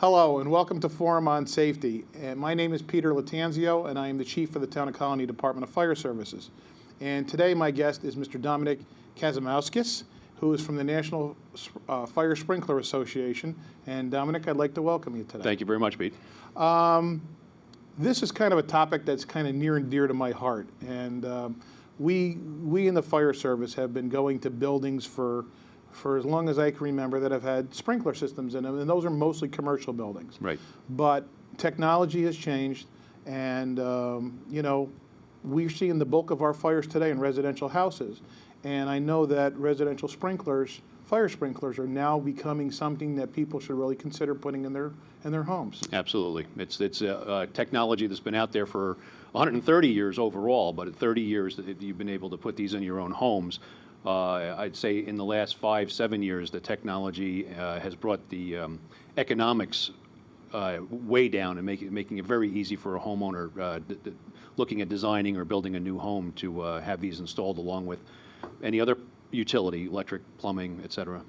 Hello and welcome to Forum on Safety. And my name is Peter Latanzio and I am the Chief of the Town of Colonie Department of Fire Services. And today my guest is Mr. Dominic Kazimowskis, who is from the National Fire Sprinkler Association. And Dominic, I'd like to welcome you today. Thank you very much, Pete. This is kind of a topic that's kind of near and dear to my heart. And we in the fire service have been going to buildings for as long as I can remember that have had sprinkler systems in them, and those are mostly commercial buildings. Right. But technology has changed, and you know, we're seeing the bulk of our fires today in residential houses. And I know that residential sprinklers, fire sprinklers, are now becoming something that people should really consider putting in their homes. Absolutely. It's technology that's been out there for 130 years overall, but at 30 years that you've been able to put these in your own homes. I'd say in the last 5-7 years, the technology has brought the economics way down and making it very easy for a homeowner looking at designing or building a new home to have these installed along with any other utility, electric, plumbing, et cetera.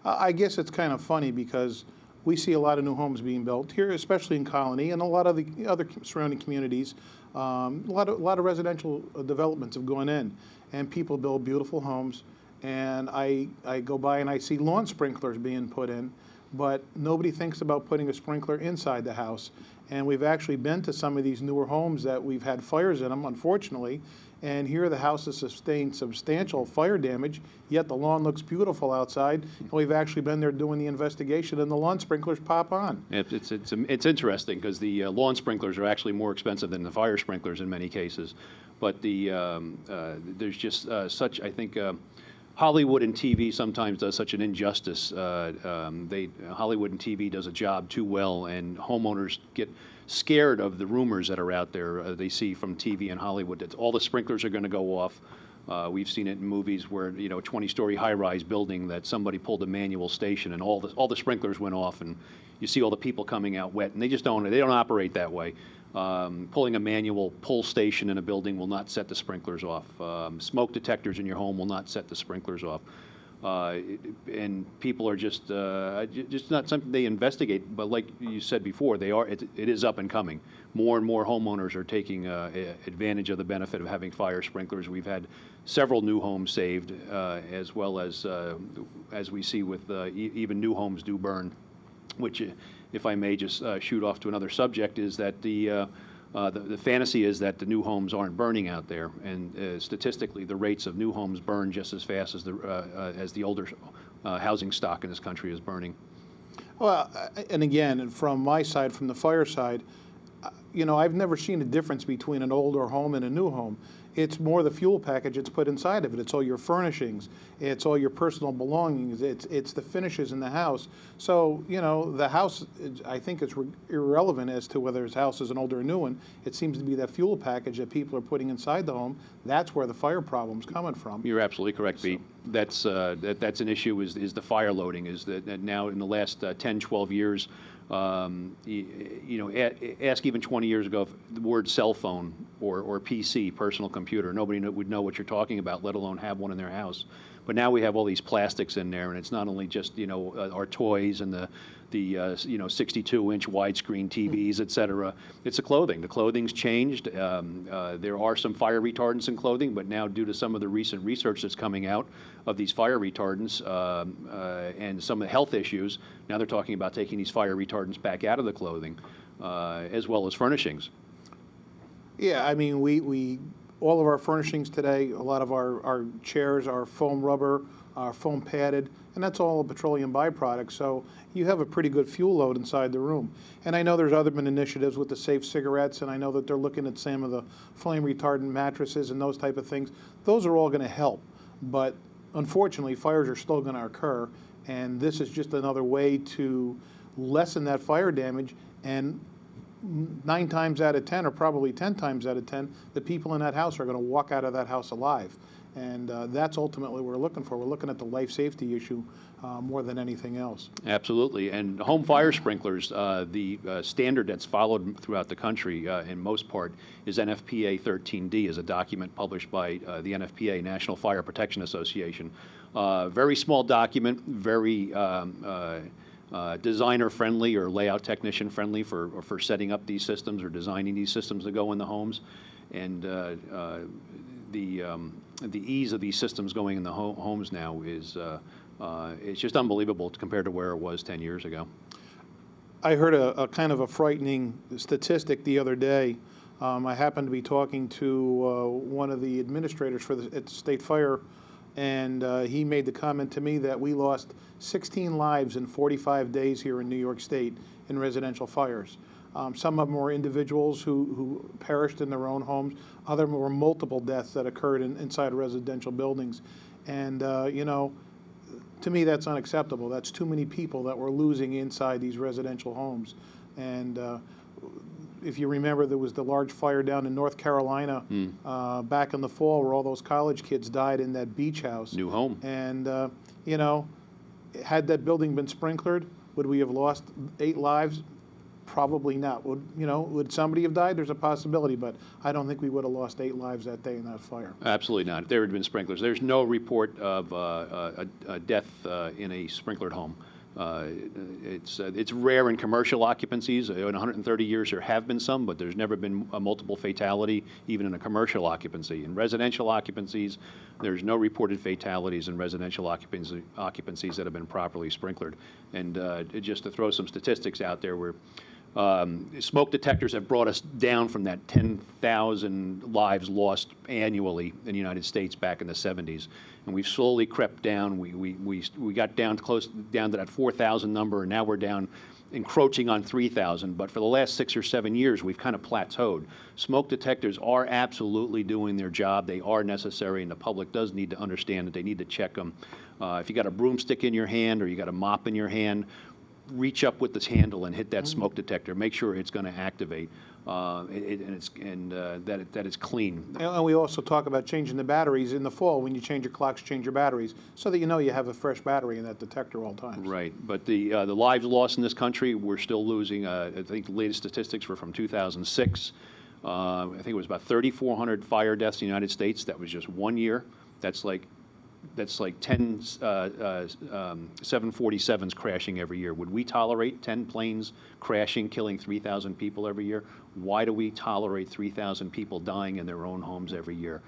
I guess it's kind of funny because we see a lot of new homes being built here, especially in Colonie and a lot of the other surrounding communities. A lot of residential developments have gone in, and people build beautiful homes. And I go by and I see lawn sprinklers being put in, but nobody thinks about putting a sprinkler inside the house. And we've actually been to some of these newer homes that we've had fires in them, unfortunately. And here the house has sustained substantial fire damage, yet the lawn looks beautiful outside. And we've actually been there doing the investigation, and the lawn sprinklers pop on. It's interesting because the lawn sprinklers are actually more expensive than the fire sprinklers in many cases. But there's just such, I think, Hollywood and TV sometimes does such an injustice. Hollywood and TV does a job too well, and homeowners get scared of the rumors that are out there. They see from TV and Hollywood that all the sprinklers are going to go off. We've seen it in movies where, you know, a 20-story high-rise building that somebody pulled a manual station and all the sprinklers went off, and you see all the people coming out wet, and they don't operate that way. Pulling a manual pull station in a building will not set the sprinklers off. Smoke detectors in your home will not set the sprinklers off. And people are just not something they investigate. But like you said before, it is up and coming. More and more homeowners are taking advantage of the benefit of having fire sprinklers. We've had several new homes saved, as well as we see with even new homes do burn, which, if I may just shoot off to another subject, is that the fantasy is that the new homes aren't burning out there, and statistically, the rates of new homes burn just as fast as the older housing stock in this country is burning. Well, and again, from my side, from the fire side, you know, I've never seen a difference between an older home and a new home. It's more the fuel package that's put inside of it. It's all your furnishings. It's all your personal belongings. It's the finishes in the house. So, you know, the house, I think it's irrelevant as to whether his house is an older or new one. It seems to be that fuel package that people are putting inside the home. That's where the fire problem's coming from. You're absolutely correct, Pete. That's an issue, is the fire loading. Is that now in the last 10, 12 years, you know, ask even 20 years ago if the word cell phone or PC, personal computer, nobody would know what you're talking about, let alone have one in their house. But now we have all these plastics in there, and it's not only just, you know, our toys and the you know, 62-inch widescreen TVs, et cetera. It's the clothing. The clothing's changed. There are some fire retardants in clothing, but now due to some of the recent research that's coming out of these fire retardants and some of the health issues, now they're talking about taking these fire retardants back out of the clothing, as well as furnishings. Yeah, I mean, we all of our furnishings today, a lot of our chairs are foam rubber, foam padded, and that's all a petroleum byproduct. So you have a pretty good fuel load inside the room. And I know there's other been initiatives with the safe cigarettes, and I know that they're looking at some of the flame retardant mattresses and those type of things. Those are all going to help. But unfortunately, fires are still going to occur, and this is just another way to lessen that fire damage. And 9 times out of 10, or probably 10 times out of 10, the people in that house are going to walk out of that house alive. And that's ultimately what we're looking for. We're looking at the life safety issue more than anything else. Absolutely. And home fire sprinklers, the standard that's followed throughout the country in most part is NFPA 13D, is a document published by the NFPA, National Fire Protection Association. Very small document, very designer friendly or layout technician friendly for setting up these systems or designing these systems to go in the homes. And the ease of these systems going in the homes now is it's just unbelievable compared to where it was 10 years ago. I heard a kind of a frightening statistic the other day. I happened to be talking to one of the administrators at the State Fire, and he made the comment to me that we lost 16 lives in 45 days here in New York State in residential fires. Some of them were individuals who perished in their own homes. Other were multiple deaths that occurred inside residential buildings. And, you know, to me, that's unacceptable. That's too many people that we're losing inside these residential homes. And if you remember, there was the large fire down in North Carolina back in the fall where all those college kids died in that beach house. New home. And, you know, had that building been sprinklered, would we have lost 8 lives? Probably not. Would somebody have died? There's a possibility, but I don't think we would have lost 8 lives that day in that fire. Absolutely not. If there had been sprinklers, there's no report of a death in a sprinklered home. It's rare in commercial occupancies. In 130 years, there have been some, but there's never been a multiple fatality, even in a commercial occupancy. In residential occupancies, there's no reported fatalities in residential occupancies that have been properly sprinklered. And just to throw some statistics out there, smoke detectors have brought us down from that 10,000 lives lost annually in the United States back in the 70s, and we've slowly crept down. We got down to that 4,000 number, and now we're down, encroaching on 3,000. But for the last 6 or 7 years, we've kind of plateaued. Smoke detectors are absolutely doing their job. They are necessary, and the public does need to understand that they need to check them. If you got a broomstick in your hand or you got a mop in your hand, reach up with this handle and hit that smoke detector. Make sure it's going to activate, that it's clean. And we also talk about changing the batteries in the fall. When you change your clocks, change your batteries, so that you know you have a fresh battery in that detector all times. Right, but the lives lost in this country, we're still losing. I think the latest statistics were from 2006. I think it was about 3,400 fire deaths in the United States. That was just 1 year. That's like 10 747s crashing every year. Would we tolerate 10 planes crashing, killing 3,000 people every year? Why do we tolerate 3,000 people dying in their own homes every year?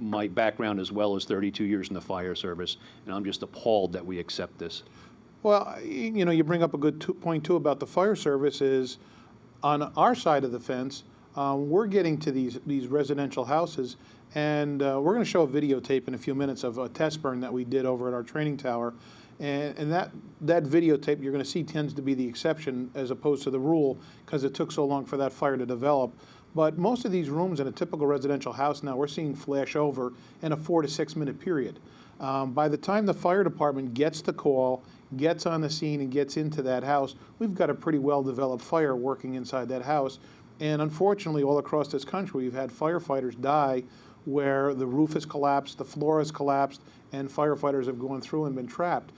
My background as well is 32 years in the fire service, and I'm just appalled that we accept this. Well, you know, you bring up a good point too about the fire service is, on our side of the fence, we're getting to these residential houses, and we're going to show a videotape in a few minutes of a test burn that we did over at our training tower. And that videotape you're going to see tends to be the exception as opposed to the rule, because it took so long for that fire to develop. But most of these rooms in a typical residential house now, we're seeing flash over in a 4 to 6 minute period. By the time the fire department gets the call, gets on the scene, and gets into that house, we've got a pretty well-developed fire working inside that house. And unfortunately, all across this country, we've had firefighters die where the roof has collapsed, the floor has collapsed, and firefighters have gone through and been trapped.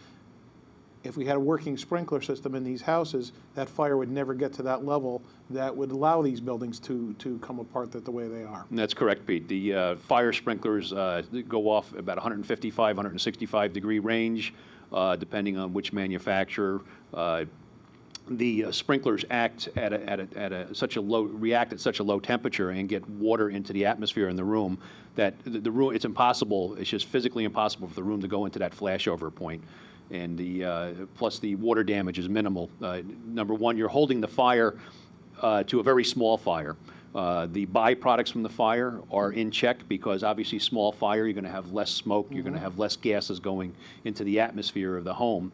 If we had a working sprinkler system in these houses, that fire would never get to that level that would allow these buildings to come apart the way they are. And that's correct, Pete. The fire sprinklers go off about 155, 165 degree range, depending on which manufacturer. The sprinklers react at such a low temperature and get water into the atmosphere in the room that the room, it's impossible. It's just physically impossible for the room to go into that flashover point. And plus the water damage is minimal. Number one, you're holding the fire to a very small fire. The byproducts from the fire are in check, because obviously small fire, you're going to have less smoke, you're going to have less gases going into the atmosphere of the home.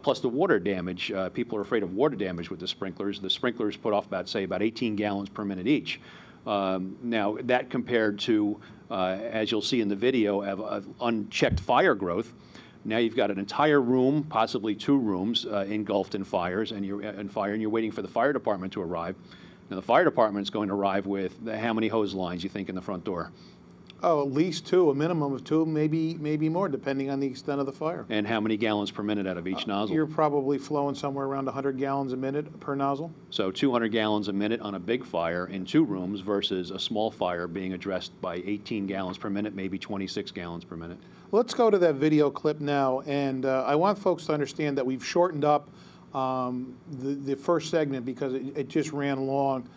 Plus the water damage, people are afraid of water damage with the sprinklers. The sprinklers put off about 18 gallons per minute each. Now that compared to, as you'll see in the video, of unchecked fire growth. Now you've got an entire room, possibly 2 rooms, engulfed in fires, and you're waiting for the fire department to arrive. Now the fire department is going to arrive with how many hose lines you think in the front door? Oh, at least 2, a minimum of 2, maybe more, depending on the extent of the fire. And how many gallons per minute out of each nozzle? You're probably flowing somewhere around 100 gallons a minute per nozzle. So 200 gallons a minute on a big fire in 2 rooms versus a small fire being addressed by 18 gallons per minute, maybe 26 gallons per minute. Let's go to that video clip now, and I want folks to understand that we've shortened up the first segment because it just ran long.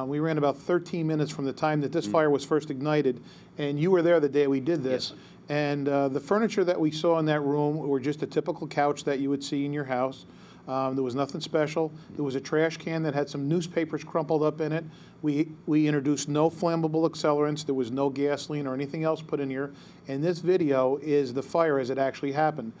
We ran about 13 minutes from the time that this fire was first ignited, and you were there the day we did this. Yes. And the furniture that we saw in that room were just a typical couch that you would see in your house. There was nothing special. There was a trash can that had some newspapers crumpled up in it. We introduced no flammable accelerants. There was no gasoline or anything else put in here. And this video is the fire as it actually happened.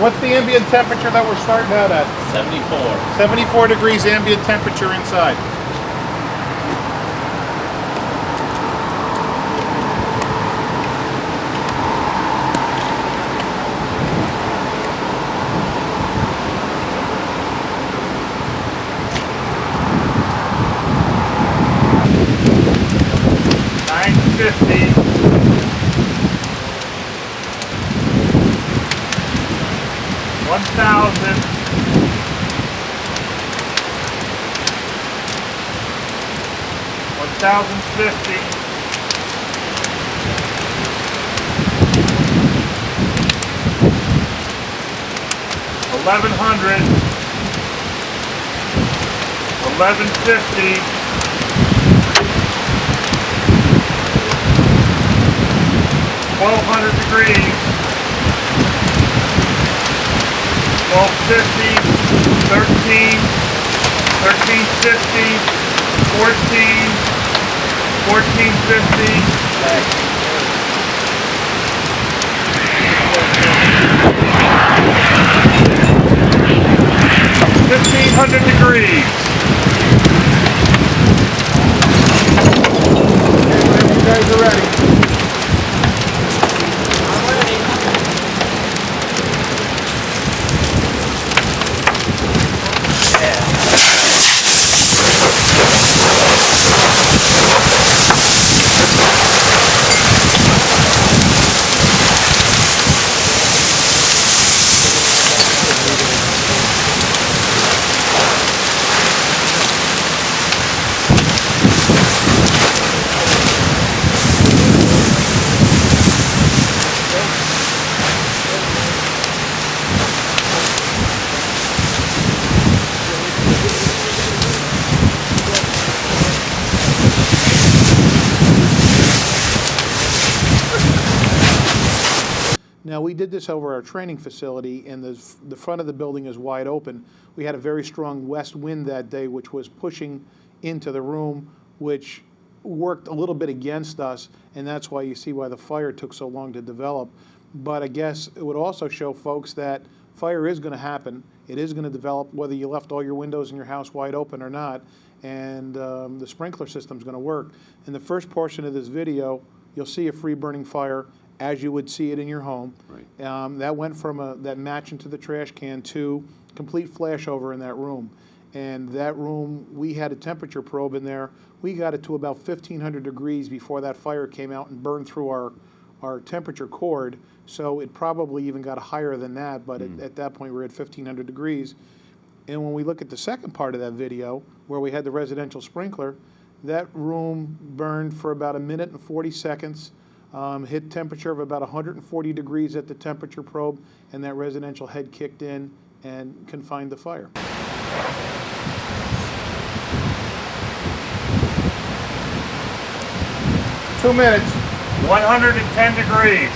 What's the ambient temperature that we're starting out at? 74. 74 degrees ambient temperature inside. Degrees, 1250, 13, 1350, 14, 1450. 1500 degrees. Whenever you guys are ready. Now, we did this over our training facility, and the front of the building is wide open. We had a very strong west wind that day, which was pushing into the room, which worked a little bit against us, and that's why you see why the fire took so long to develop. But I guess it would also show folks that fire is going to happen. It is going to develop whether you left all your windows in your house wide open or not, and the sprinkler system is going to work. In the first portion of this video, you'll see a free burning fire as you would see it in your home. Right. That went from that match into the trash can to complete flashover in that room. And that room, we had a temperature probe in there. We got it to about 1500 degrees before that fire came out and burned through our temperature cord. So it probably even got higher than that, but at that point we were at 1500 degrees. And when we look at the second part of that video, where we had the residential sprinkler, that room burned for about 1 minute and 40 seconds. Hit temperature of about 140 degrees at the temperature probe, and that residential head kicked in and confined the fire. 2 minutes. 110 degrees.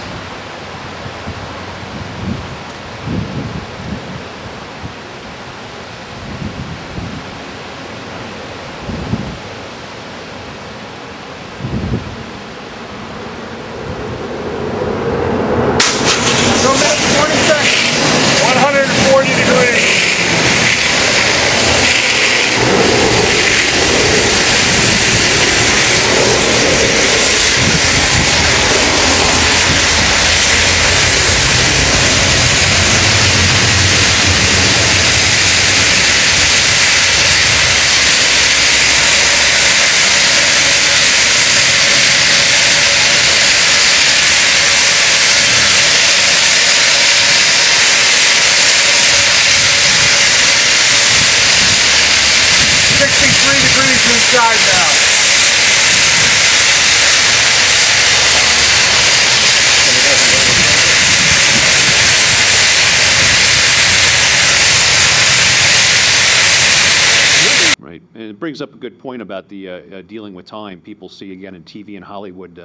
And it brings up a good point about the dealing with time. People see, again, in TV and Hollywood,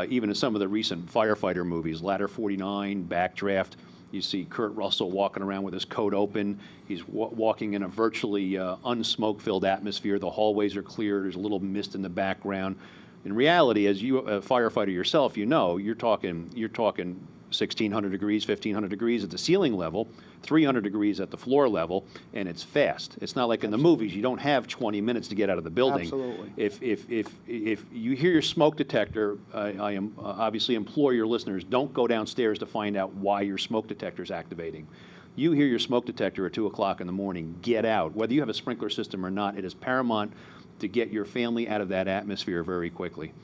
even in some of the recent firefighter movies, Ladder 49, Backdraft, you see Kurt Russell walking around with his coat open. He's walking in a virtually unsmoke-filled atmosphere. The hallways are clear. There's a little mist in the background. In reality, as you a firefighter yourself, you know, you're talking 1,600 degrees, 1,500 degrees at the ceiling level, 300 degrees at the floor level, and it's fast. It's not like in the movies. You don't have 20 minutes to get out of the building. Absolutely. If you hear your smoke detector, I am obviously implore your listeners, don't go downstairs to find out why your smoke detector is activating. You hear your smoke detector at 2 o'clock in the morning, get out. Whether you have a sprinkler system or not, it is paramount to get your family out of that atmosphere very quickly.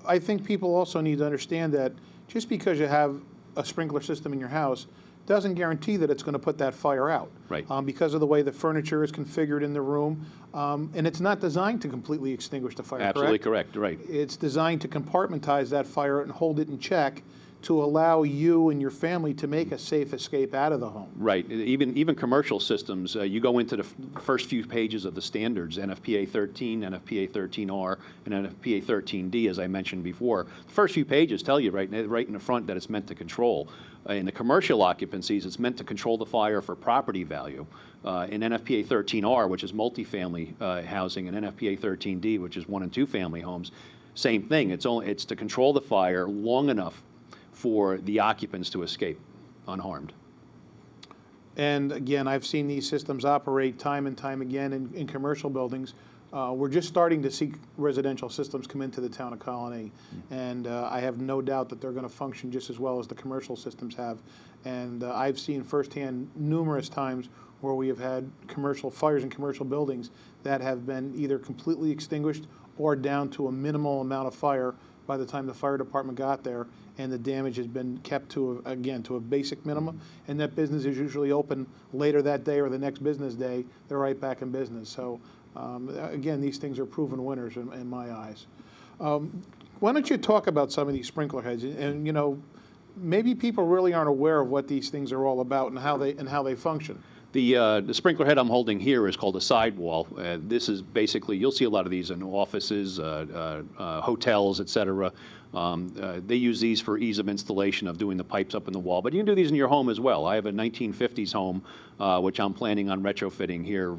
I think people also need to understand that just because you have a sprinkler system in your house doesn't guarantee that it's going to put that fire out. Right. Because of the way the furniture is configured in the room, and it's not designed to completely extinguish the fire. Absolutely correct. Right. It's designed to compartmentize that fire and hold it in check to allow you and your family to make a safe escape out of the home. Right. Even commercial systems, you go into the first few pages of the standards, NFPA 13, NFPA 13R, and NFPA 13D, as I mentioned before. The first few pages tell you right in the front that it's meant to control. In the commercial occupancies, it's meant to control the fire for property value. In NFPA 13R, which is multifamily housing, and NFPA 13D, which is 1 and 2 family homes, same thing. It's to control the fire long enough for the occupants to escape unharmed. And again, I've seen these systems operate time and time again in commercial buildings. We're just starting to see residential systems come into the town of Colonie, and I have no doubt that they're going to function just as well as the commercial systems have. And I've seen firsthand numerous times where we have had commercial fires in commercial buildings that have been either completely extinguished or down to a minimal amount of fire by the time the fire department got there, and the damage has been kept to, again, to a basic minimum, and that business is usually open later that day or the next business day. They're right back in business. So, again, these things are proven winners in my eyes. Why don't you talk about some of these sprinkler heads? And you know, maybe people really aren't aware of what these things are all about and how they function. The sprinkler head I'm holding here is called a sidewall. This is basically, you'll see a lot of these in offices, hotels, et cetera. They use these for ease of installation of doing the pipes up in the wall, but you can do these in your home as well. I have a 1950s home, which I'm planning on retrofitting here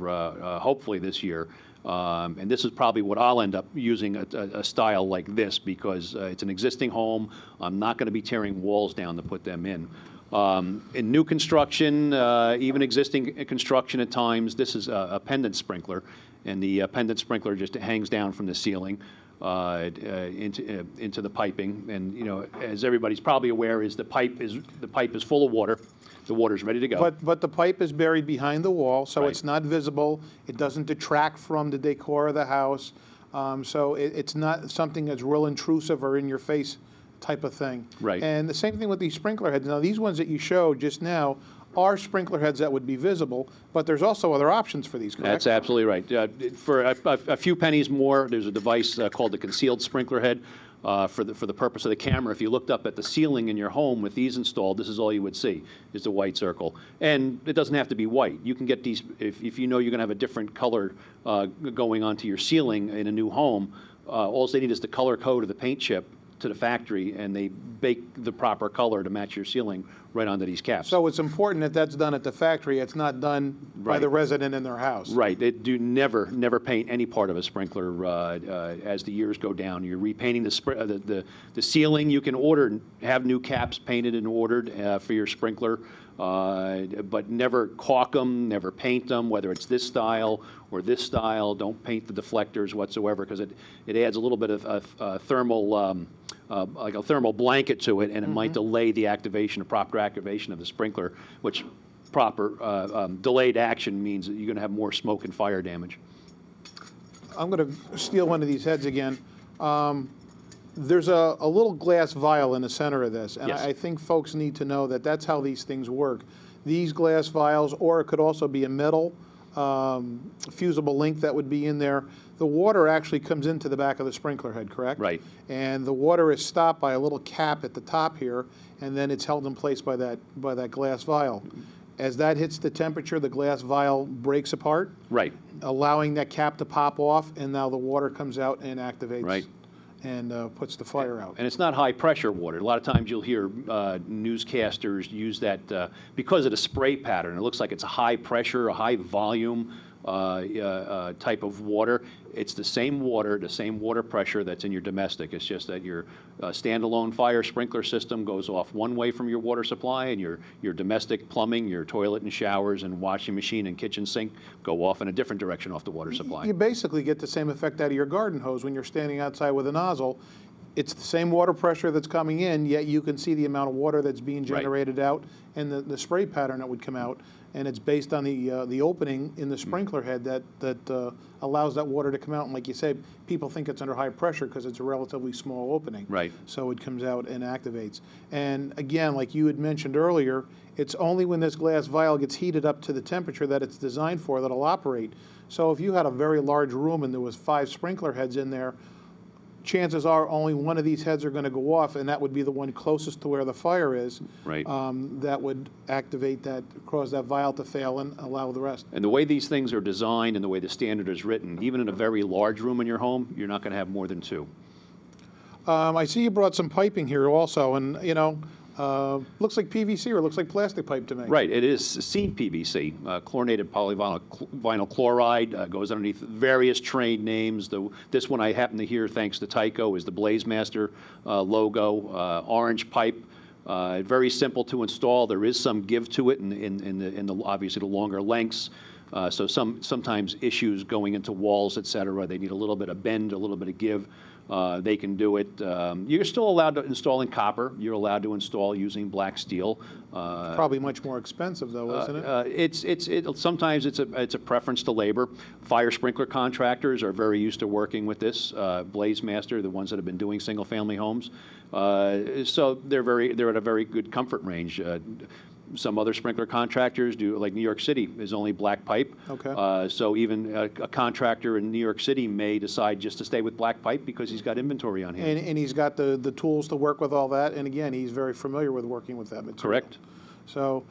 hopefully this year. And this is probably what I'll end up using, a style like this, because it's an existing home. I'm not going to be tearing walls down to put them in. In new construction, even existing construction at times, this is a pendant sprinkler, and the pendant sprinkler just hangs down from the ceiling into the piping. And you know, as everybody's probably aware, the pipe is full of water. The water's ready to go. But the pipe is buried behind the wall, so Right. it's not visible. It doesn't detract from the decor of the house. So it's not something that's real intrusive or in your face type of thing. Right. And the same thing with these sprinkler heads. Now, these ones that you showed just now are sprinkler heads that would be visible, but there's also other options for these, correct? That's absolutely right. For a few pennies more, there's a device called the concealed sprinkler head. For the purpose of the camera, if you looked up at the ceiling in your home with these installed, this is all you would see, is the white circle. And it doesn't have to be white. You can get these, if you know you're going to have a different color going onto your ceiling in a new home, all they need is the color code of the paint chip to the factory, and they bake the proper color to match your ceiling right onto these caps. So it's important that that's done at the factory. It's not done by Right. the resident in their house. Right. They do never paint any part of a sprinkler as the years go down. You're repainting the ceiling. You can have new caps painted and ordered for your sprinkler, but never caulk them, never paint them, whether it's this style or this style. Don't paint the deflectors whatsoever, because it adds a little bit of thermal, like a thermal blanket to it, and it might delay the proper activation of the sprinkler, which delayed action means that you're going to have more smoke and fire damage. I'm going to steal one of these heads again. There's a little glass vial in the center of this, and Yes. I think folks need to know that that's how these things work. These glass vials, or it could also be a metal fusible link that would be in there. The water actually comes into the back of the sprinkler head, correct? Right. And the water is stopped by a little cap at the top here, and then it's held in place by that glass vial. As that hits the temperature, the glass vial breaks apart, Right, allowing that cap to pop off, and now the water comes out and activates Right. and puts the fire out. and it's not high-pressure water. A lot of times you'll hear newscasters use that because of the spray pattern. It looks like it's a high-pressure, a high-volume type of water. It's the same water pressure that's in your domestic. It's just that your standalone fire sprinkler system goes off one way from your water supply, and your domestic plumbing, your toilet and showers and washing machine and kitchen sink go off in a different direction off the water supply. You basically get the same effect out of your garden hose when you're standing outside with a nozzle. It's the same water pressure that's coming in, yet you can see the amount of water that's being Right. generated out and the spray pattern that would come out. And it's based on the opening in the sprinkler head that allows that water to come out. And like you said, people think it's under high pressure because it's a relatively small opening. Right. So it comes out and activates. And again, like you had mentioned earlier, it's only when this glass vial gets heated up to the temperature that it's designed for that it'll operate. So if you had a very large room and there was 5 sprinkler heads in there, chances are only one of these heads are going to go off, and that would be the one closest to where the fire is. Right. That would activate that, cause that vial to fail and allow the rest. And the way these things are designed and the way the standard is written, even in a very large room in your home, you're not going to have more than 2. I see you brought some piping here also, and looks like PVC or looks like plastic pipe to me. Right, it is seed PVC, chlorinated polyvinyl chloride, goes underneath various trade names. This one I happen to hear, thanks to Tyco, is the Blazemaster logo, orange pipe. Very simple to install. There is some give to it in the obviously the longer lengths. So sometimes issues going into walls, et cetera, they need a little bit of bend, a little bit of give. They can do it. You're still allowed to install in copper. You're allowed to install using black steel. Probably much more expensive though, isn't it? Sometimes it's a preference to labor. Fire sprinkler contractors are very used to working with this. Blazemaster, the ones that have been doing single-family homes, so they're at a very good comfort range. Some other sprinkler contractors do, like New York City is only black pipe. Okay. So even a contractor in New York City may decide just to stay with black pipe because he's got inventory on hand. And he's got the tools to work with all that, and again, he's very familiar with working with that material. Correct. So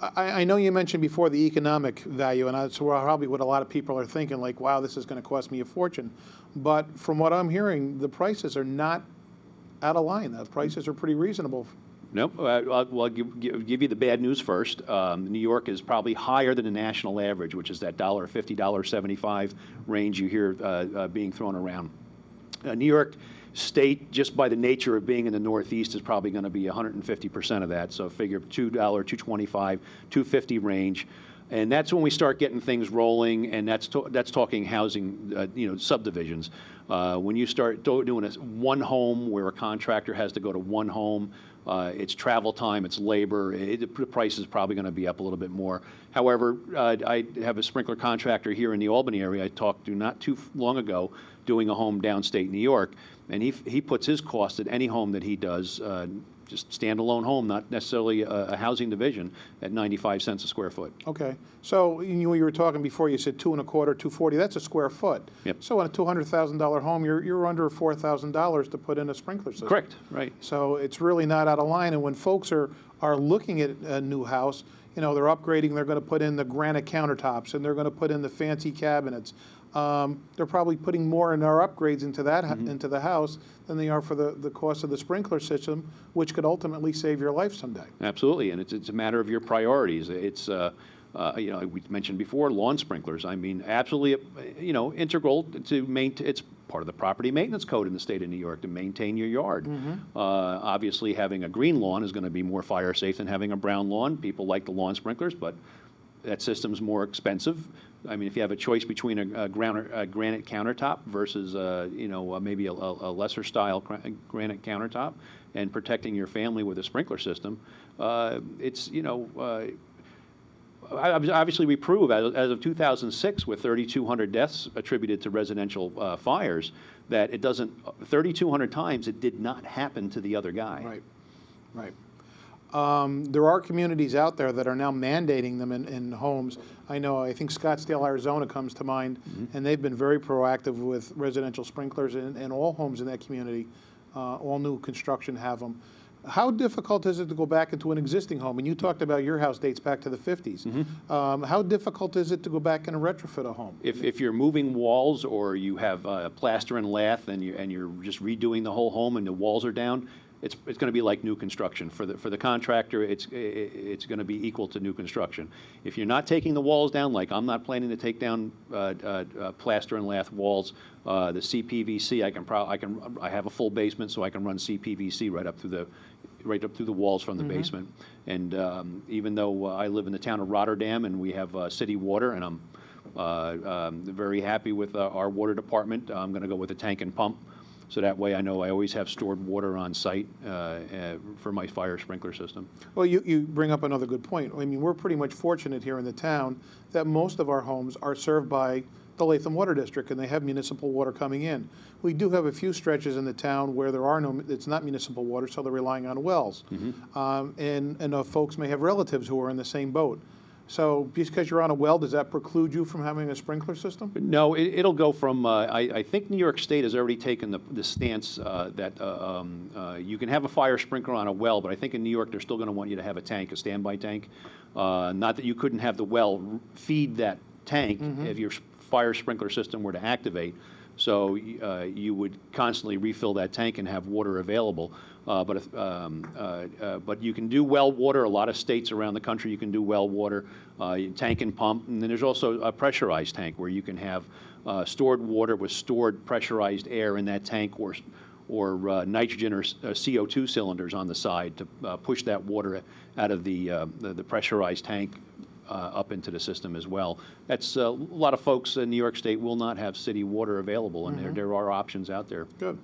I know you mentioned before the economic value, and that's probably what a lot of people are thinking, like, wow, this is going to cost me a fortune. But from what I'm hearing, the prices are not out of line. The prices are pretty reasonable. Nope. I'll give you the bad news first. New York is probably higher than the national average, which is that $1.50, $1.75 range you hear being thrown around. New York State, just by the nature of being in the Northeast, is probably going to be 150% of that. So figure $2, $2.25, $2.50 range. And that's when we start getting things rolling, and that's talking housing, subdivisions. When you start doing one home where a contractor has to go to one home, it's travel time, it's labor, the price is probably going to be up a little bit more. However, I have a sprinkler contractor here in the Albany area I talked to not too long ago doing a home downstate New York, and he puts his cost at any home that he does, just standalone home, not necessarily a housing division, at 95 cents a square foot. Okay. So you were talking before, you said $2.25, $2.40. That's a square foot. Yep. So on a $200,000 home, you're under $4,000 to put in a sprinkler system. Correct. Right. So it's really not out of line. And when folks are looking at a new house, they're upgrading. They're going to put in the granite countertops, and they're going to put in the fancy cabinets. They're probably putting more in our upgrades into that into the house than they are for the cost of the sprinkler system, which could ultimately save your life someday. Absolutely, and it's a matter of your priorities. It's we mentioned before lawn sprinklers. I mean, absolutely, integral to maintain. It's part of the property maintenance code in the state of New York to maintain your yard. Obviously, having a green lawn is going to be more fire safe than having a brown lawn. People like the lawn sprinklers, but that system's more expensive. I mean, if you have a choice between a granite countertop versus, maybe a lesser style granite countertop and protecting your family with a sprinkler system, obviously we prove, as of 2006, with 3,200 deaths attributed to residential fires, that it doesn't, 3,200 times it did not happen to the other guy. Right, right. There are communities out there that are now mandating them in homes. I think Scottsdale, Arizona comes to mind, and they've been very proactive with residential sprinklers in all homes in that community. All new construction have them. How difficult is it to go back into an existing home? And you talked about your house dates back to the 50s. How difficult is it to go back and retrofit a home? If you're moving walls or you have plaster and lath and you're just redoing the whole home and the walls are down, it's going to be like new construction. For the contractor, it's going to be equal to new construction. If you're not taking the walls down, like I'm not planning to take down plaster and lath walls, the CPVC, I have a full basement, so I can run CPVC right up through the walls from the basement. And even though I live in the town of Rotterdam and we have city water, and I'm very happy with our water department, I'm going to go with a tank and pump. So that way I know I always have stored water on site for my fire sprinkler system. Well, you bring up another good point. I mean, we're pretty much fortunate here in the town that most of our homes are served by the Latham Water District, and they have municipal water coming in. We do have a few stretches in the town where it's not municipal water, so they're relying on wells. And folks may have relatives who are in the same boat. So just because you're on a well, does that preclude you from having a sprinkler system? No, it'll go from, I think New York State has already taken the stance that you can have a fire sprinkler on a well, but I think in New York they're still going to want you to have a tank, a standby tank. Not that you couldn't have the well feed that tank if your fire sprinkler system were to activate. So you would constantly refill that tank and have water available. But you can do well water. A lot of states around the country you can do well water, tank and pump. And then there's also a pressurized tank where you can have stored water with stored pressurized air in that tank, or nitrogen or CO2 cylinders on the side to push that water out of the pressurized tank up into the system as well. That's a lot of folks in New York State will not have city water available, and there are options out there. Good.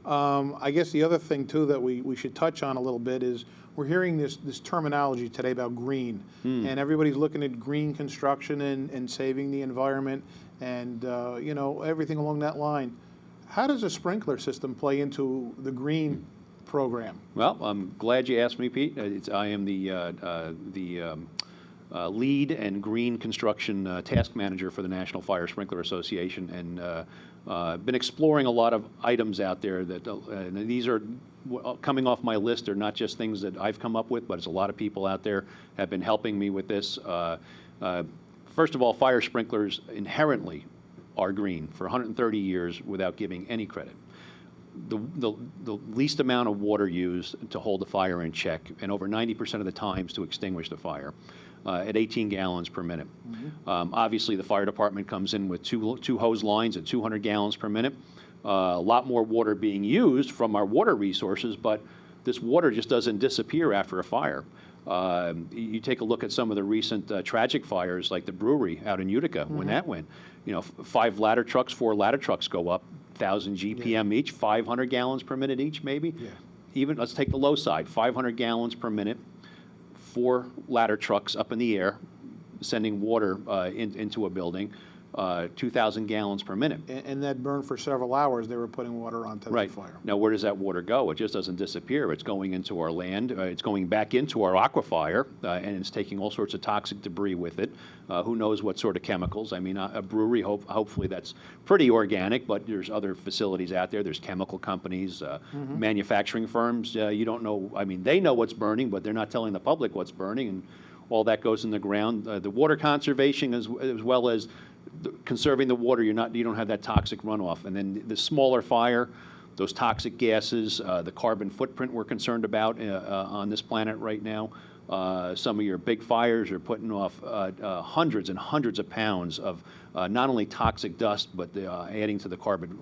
I guess the other thing too that we should touch on a little bit is we're hearing this terminology today about green, and everybody's looking at green construction and saving the environment, and you know, everything along that line. How does a sprinkler system play into the green program? Well, I'm glad you asked me, Pete. I am the lead and green construction task manager for the National Fire Sprinkler Association, and been exploring a lot of items out there that and these are coming off my list. They're not just things that I've come up with, but it's a lot of people out there have been helping me with this. First of all, fire sprinklers inherently are green for 130 years without giving any credit. The least amount of water used to hold the fire in check, and over 90% of the times to extinguish the fire, at 18 gallons per minute. Obviously, the fire department comes in with two hose lines at 200 gallons per minute. A lot more water being used from our water resources, but this water just doesn't disappear after a fire. You take a look at some of the recent tragic fires, like the brewery out in Utica, when that went. You know, 4 ladder trucks go up, 1,000 GPM each, 500 gallons per minute each, maybe. Even, let's take the low side, 500 gallons per minute, 4 ladder trucks up in the air, sending water into a building, 2,000 gallons per minute. And that burned for several hours. They were putting water onto the fire. Now, where does that water go? It just doesn't disappear. It's going into our land. It's going back into our aquifer, and it's taking all sorts of toxic debris with it. Who knows what sort of chemicals? I mean, a brewery, hopefully that's pretty organic, but there's other facilities out there. There's chemical companies, manufacturing firms. You don't know. I mean, they know what's burning, but they're not telling the public what's burning, and all that goes in the ground. The water conservation, as well as conserving the water, you don't have that toxic runoff. And then the smaller fire, those toxic gases, the carbon footprint we're concerned about on this planet right now. Some of your big fires are putting off hundreds and hundreds of pounds of not only toxic dust, but adding to the carbon.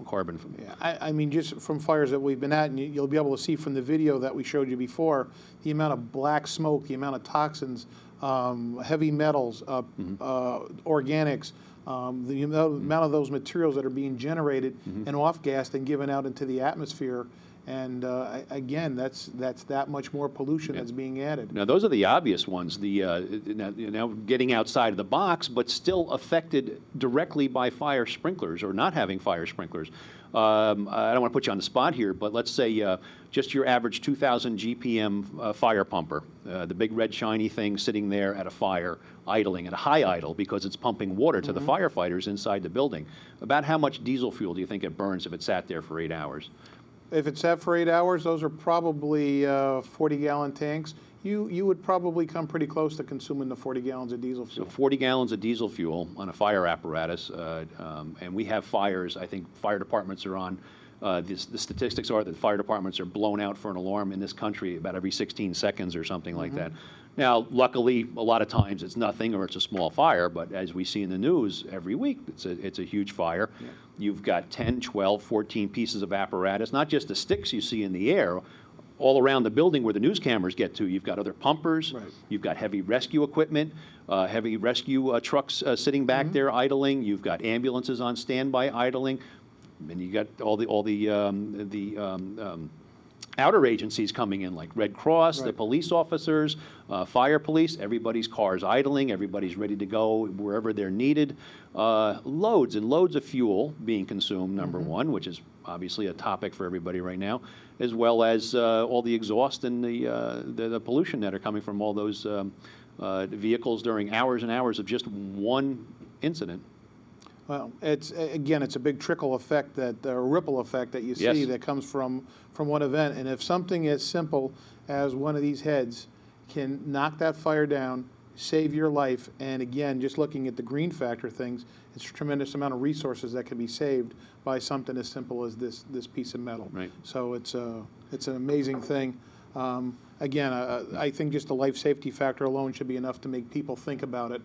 Yeah, I mean, just from fires that we've been at, and you'll be able to see from the video that we showed you before, the amount of black smoke, the amount of toxins, heavy metals, organics, the amount of those materials that are being generated and off-gassed and given out into the atmosphere. And again, that's that much more pollution that's being added. Now, those are the obvious ones. Now getting outside of the box, but still affected directly by fire sprinklers or not having fire sprinklers. I don't want to put you on the spot here, but let's say just your average 2,000 GPM fire pumper, the big red shiny thing sitting there at a fire, idling at a high idle because it's pumping water to the firefighters inside the building. About how much diesel fuel do you think it burns if it sat there for 8 hours? If it's set for 8 hours, those are probably 40-gallon tanks. You would probably come pretty close to consuming the 40 gallons of diesel So fuel. 40 gallons of diesel fuel on a fire apparatus, and we have fires. I think fire departments are on. The statistics are that fire departments are blown out for an alarm in this country about every 16 seconds or something like that. Now, luckily, a lot of times it's nothing or it's a small fire, but as we see in the news every week, it's a huge fire. Yeah. You've got 10, 12, 14 pieces of apparatus, not just the sticks you see in the air. All around the building where the news cameras get to, you've got other pumpers, right. You've got heavy rescue equipment, heavy rescue trucks sitting back there idling. You've got ambulances on standby idling, and you got all the outer agencies coming in, like Red Cross, right. The police officers, fire police. Everybody's cars idling. Everybody's ready to go wherever they're needed. Loads and loads of fuel being consumed, number one, which is obviously a topic for everybody right now, as well as all the exhaust and the pollution that are coming from all those vehicles during hours and hours of just one incident. Well, it's a big trickle effect, ripple effect that you see that comes from one event. And if something as simple as one of these heads can knock that fire down, save your life, and again, just looking at the green factor things, it's a tremendous amount of resources that can be saved by something as simple as this piece of metal. Right. So it's an amazing thing. Again, I think just the life safety factor alone should be enough to make people think about it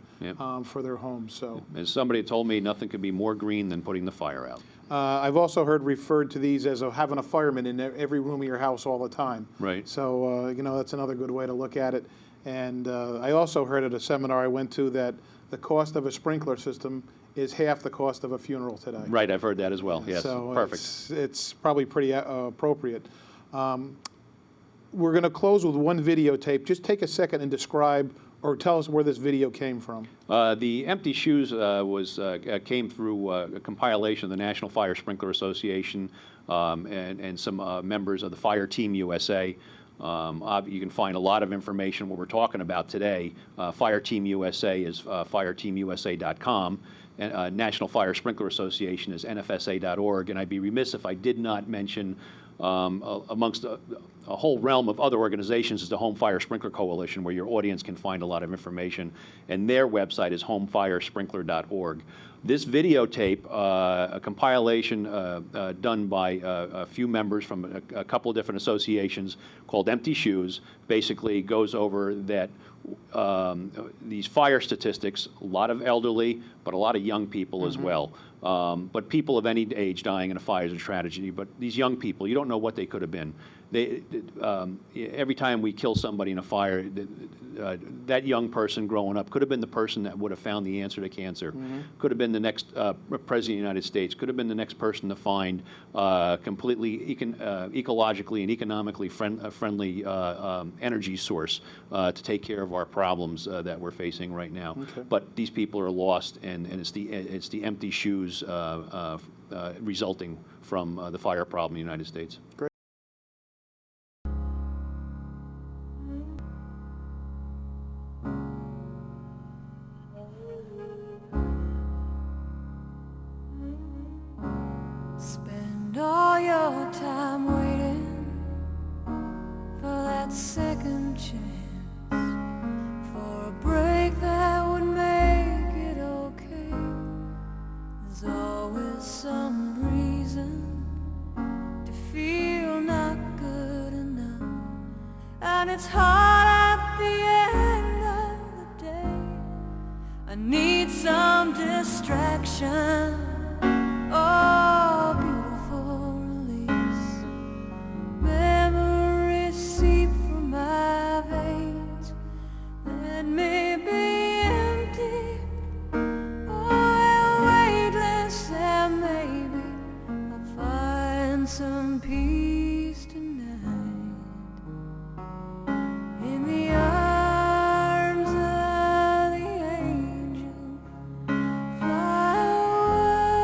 for their homes. So, as somebody told me, nothing could be more green than putting the fire out. I've also heard referred to these as having a fireman in every room of your house all the time. Right. So that's another good way to look at it. And I also heard at a seminar I went to that the cost of a sprinkler system is half the cost of a funeral today. Right, I've heard that as well. Yes, so perfect. It's probably pretty appropriate. We're going to close with one videotape. Just take a second and describe or tell us where this video came from. The Empty Shoes came through a compilation of the National Fire Sprinkler Association and some members of the Fire Team USA. You can find a lot of information what we're talking about today. Fire Team USA is fireteamusa.com. And National Fire Sprinkler Association is nfsa.org. And I'd be remiss if I did not mention amongst a whole realm of other organizations is the Home Fire Sprinkler Coalition, where your audience can find a lot of information. And their website is homefiresprinkler.org. This videotape, a compilation done by a few members from a couple of different associations called Empty Shoes, basically goes over that these fire statistics, a lot of elderly, but a lot of young people as well. But people of any age dying in a fire is a tragedy. But these young people, you don't know what they could have been. Every time we kill somebody in a fire, that young person growing up could have been the person that would have found the answer to cancer, could have been the next president of the United States, could have been the next person to find completely ecologically and economically friendly energy source to take care of our problems that we're facing right now. Okay. But these people are lost, and it's the empty shoes resulting from the fire problem in the United States. Great. Spend all your time waiting for that second chance, for a break that would make it okay. There's always some reason to feel not good enough, and it's hard at the end of the day. I need some distraction. Oh, beautiful release. Memories seep from my veins. Let me be empty. Oh, weightless, and maybe I'll find some peace tonight. In the arms of the angel, fly away.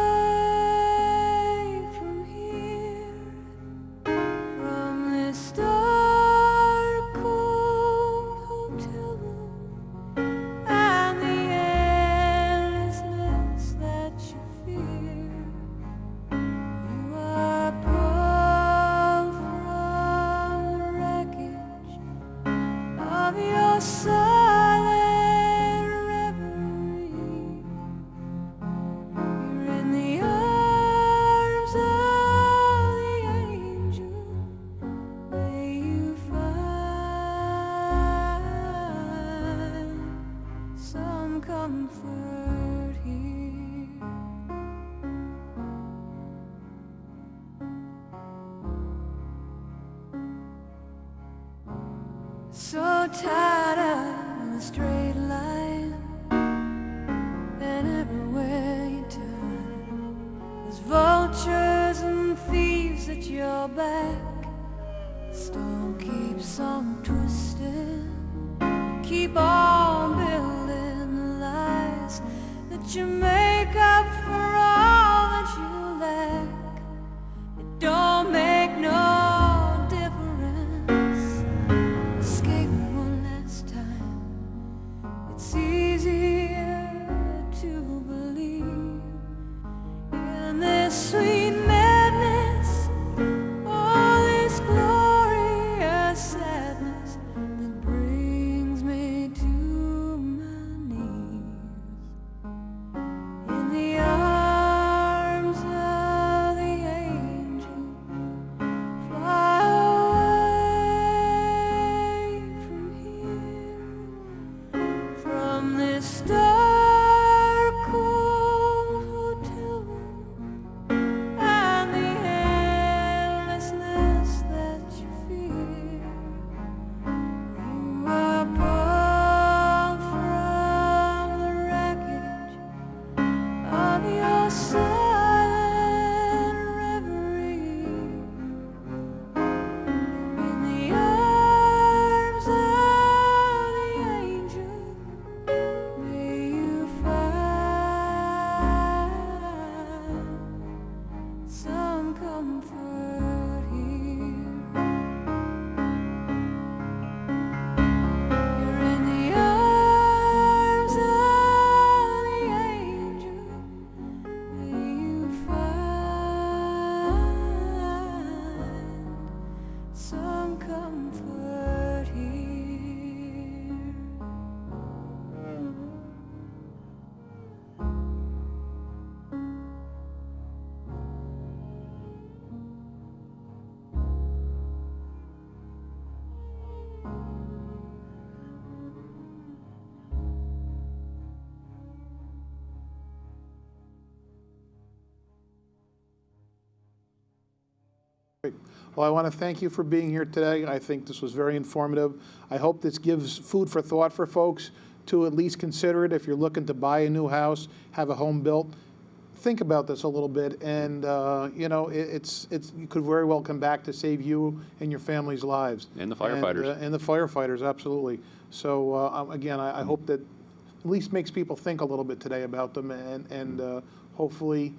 comfort here. So tired of the straight line, and everywhere you turn, there's vultures and thieves at your back. The storm keeps on twisting. Keep on building the lies that you make up for all that you lack. It don't make no difference. Escape one last time. It's easier to believe in this sweet madness, all this glorious sadness that brings me to my knees. In the arms of the angel, fly away from here, from this dark, cold hotel room, and the endlessness that you fear. You are pulled from the wreckage of your silent reverie. In the arms of the angel, may you find some comfort here. You're in the arms of the angel. May you find some comfort here. Great. Well, I want to thank you for being here today. I think this was very informative. I hope this gives food for thought for folks to at least consider it. If you're looking to buy a new house, have a home built, think about this a little bit. And, you know, you could very well come back to save you and your family's lives. And the firefighters. And the firefighters, absolutely. So, again, I hope that at least makes people think a little bit today about them, and hopefully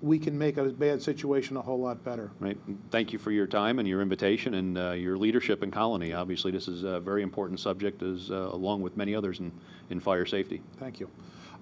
we can make a bad situation a whole lot better. Right. Thank you for your time and your invitation and your leadership in Colonie. Obviously, this is a very important subject, along with many others in fire safety. Thank you.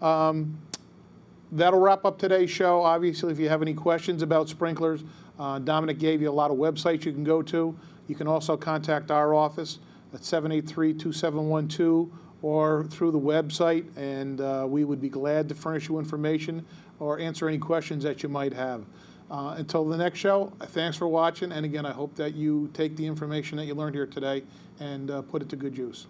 That'll wrap up today's show. Obviously, if you have any questions about sprinklers, Dominic gave you a lot of websites you can go to. You can also contact our office at 783-2712 or through the website, and we would be glad to furnish you information or answer any questions that you might have. Until the next show, thanks for watching, and again, I hope that you take the information that you learned here today and put it to good use.